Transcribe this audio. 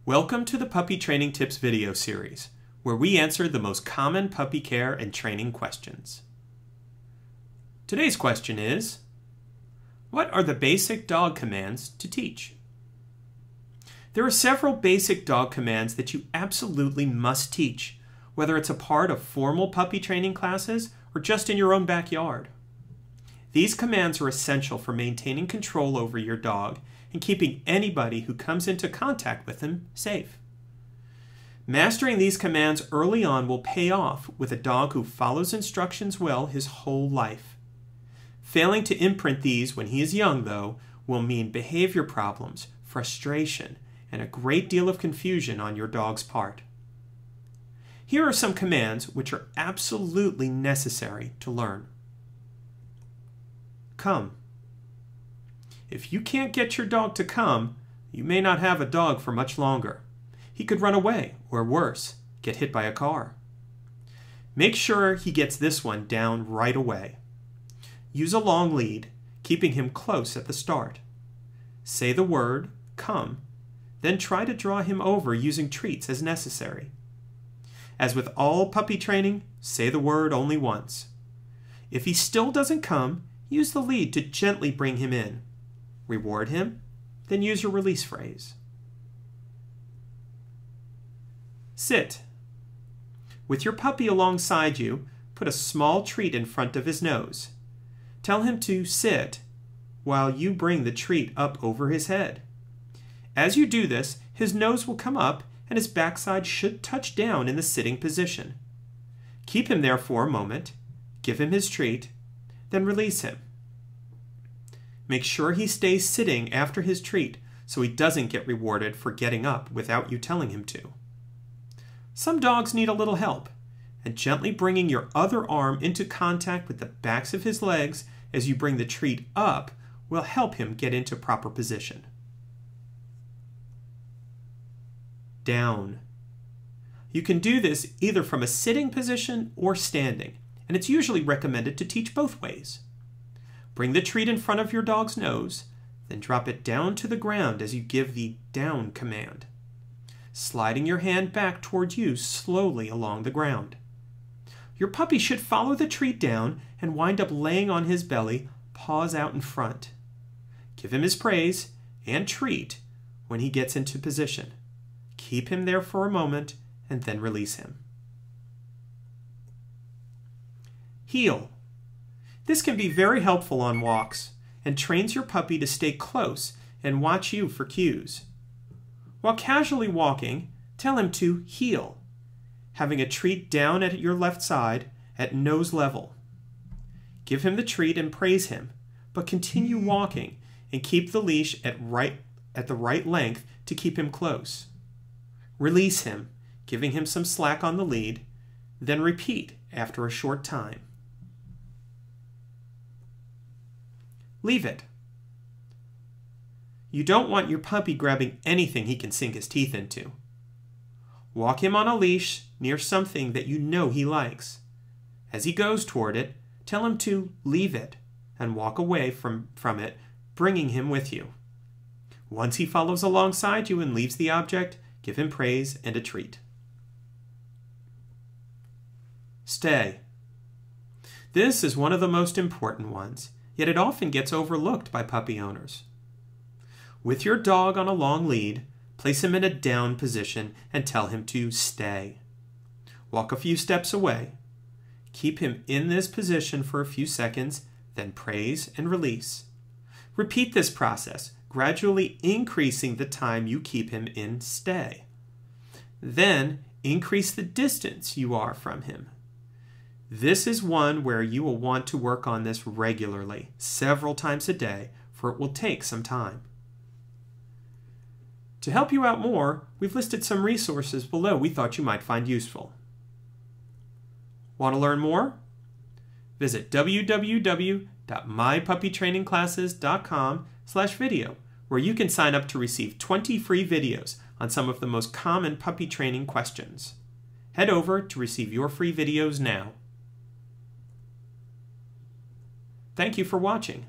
Welcome to the Puppy Training Tips video series, where we answer the most common puppy care and training questions. Today's question is, what are the basic dog commands to teach? There are several basic dog commands that you absolutely must teach, whether it's a part of formal puppy training classes or just in your own backyard. These commands are essential for maintaining control over your dog and keeping anybody who comes into contact with him safe. Mastering these commands early on will pay off with a dog who follows instructions well his whole life. Failing to imprint these when he is young, though, will mean behavior problems, frustration, and a great deal of confusion on your dog's part. Here are some commands which are absolutely necessary to learn. Come. If you can't get your dog to come, you may not have a dog for much longer. He could run away, or worse, get hit by a car. Make sure he gets this one down right away. Use a long lead, keeping him close at the start. Say the word, come, then try to draw him over using treats as necessary. As with all puppy training, say the word only once. If he still doesn't come, use the lead to gently bring him in. Reward him, then use your release phrase. Sit. With your puppy alongside you, put a small treat in front of his nose. Tell him to sit while you bring the treat up over his head. As you do this, his nose will come up and his backside should touch down in the sitting position. Keep him there for a moment, give him his treat, then release him. Make sure he stays sitting after his treat so he doesn't get rewarded for getting up without you telling him to. Some dogs need a little help, and gently bringing your other arm into contact with the backs of his legs as you bring the treat up will help him get into proper position. Down. You can do this either from a sitting position or standing, and it's usually recommended to teach both ways. Bring the treat in front of your dog's nose, then drop it down to the ground as you give the down command, sliding your hand back towards you slowly along the ground. Your puppy should follow the treat down and wind up laying on his belly, paws out in front. Give him his praise and treat when he gets into position. Keep him there for a moment and then release him. Heel. This can be very helpful on walks and trains your puppy to stay close and watch you for cues. While casually walking, tell him to heel, having a treat down at your left side at nose level. Give him the treat and praise him, but continue walking and keep the leash at the right length to keep him close. Release him, giving him some slack on the lead, then repeat after a short time. Leave it. You don't want your puppy grabbing anything he can sink his teeth into. Walk him on a leash near something that you know he likes. As he goes toward it, tell him to leave it and walk away from it, bringing him with you. Once he follows alongside you and leaves the object, give him praise and a treat. Stay. This is one of the most important ones, yet it often gets overlooked by puppy owners. With your dog on a long lead, place him in a down position and tell him to stay. Walk a few steps away. Keep him in this position for a few seconds, then praise and release. Repeat this process, gradually increasing the time you keep him in stay. Then increase the distance you are from him. This is one where you will want to work on this regularly, several times a day, for it will take some time. To help you out more, we've listed some resources below we thought you might find useful. Want to learn more? Visit www.mypuppytrainingclasses.com/video, where you can sign up to receive 20 free videos on some of the most common puppy training questions. Head over to receive your free videos now. Thank you for watching.